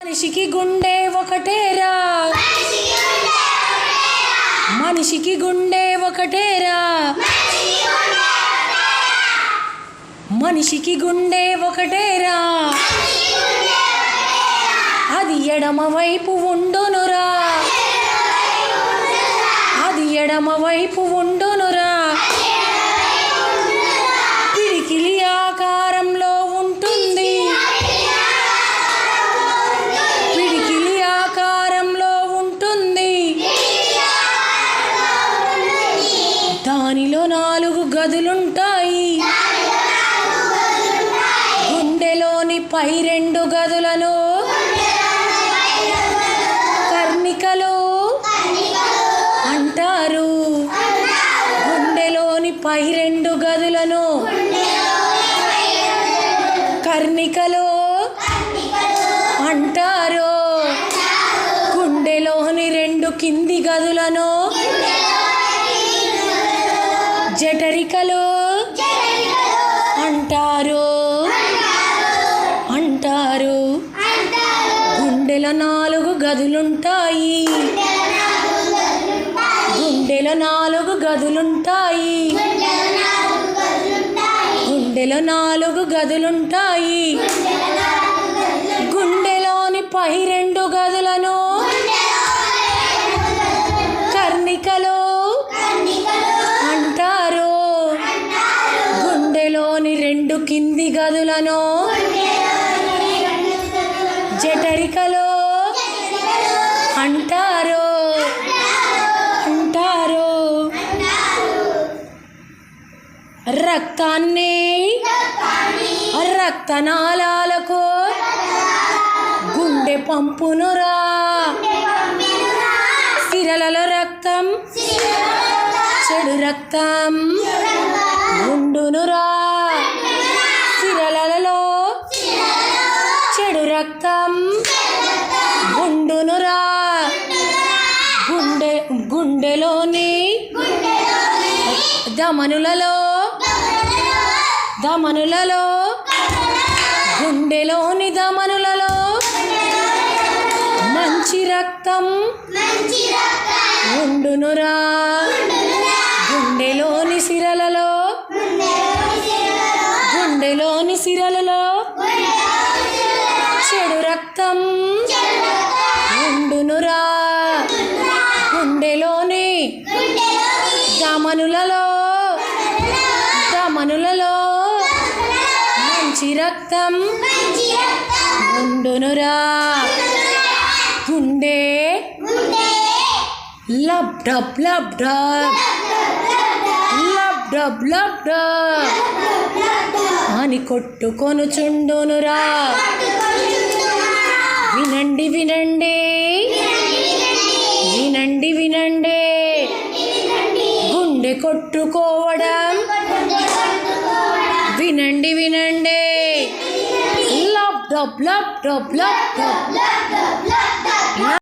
మనిషికి గుండె ఒకటేరా, మనిషికి గుండె ఒకటేరా, మనిషికి గుండె ఒకటేరా, అది ఎడమ వైపు ఉండునురా, అది ఎడమ వైపు ఉండునురా, పిడికిలి ఆకారంలో ఉంటుంది, పిడికిలి ఆకారంలో ఉంటుంది, దానిలో 4 గదులుంటాయి, గుండెలోని పై 2 గదులను కర్ణికలు అంటారు, గుండెలోని పై 2 గదులను కర్ణికలు అంటారు, గుండెలోని 2 కింది గదులను జఠరికలు అంటారు అంటారు. గుండెలో 4 గదులుంటాయి, గుండెలో 4 గదులుంటాయి, గుండెలో 4 గదులుంటాయి, గుండెలోని పై 2 గదులను కర్ణికలు అంటారు, గుండెలోని 2 కింది గదులను జఠరికలు అంటారు అంటారు. రక్తాన్ని రక్తనాళాలకు గుండె పంపునురా, సిరలలో రక్తం చెడు రక్తం ఉండునురా, సిరలలో చెడు రక్తం ఉండునురా, గుండెలోని ధమనులలో గుండెలోని ధమనులలో మంచి రక్తం ఉండునురా, గుండెలోని సిరలలో గుండెలోని సిరలలో చెడు రక్తం ఉండునురా, గుండెలోని ధమనులలో మంచి రక్తం ఉండునురా, గుండె lub dub lub dub lub dub lub dub అని కొట్టుకొనుచుండునురా. వినండి వినండి వినండి వినండి, గుండె కొట్టుకోవడం వినండి వినండి, lub dub lub dub lub dub.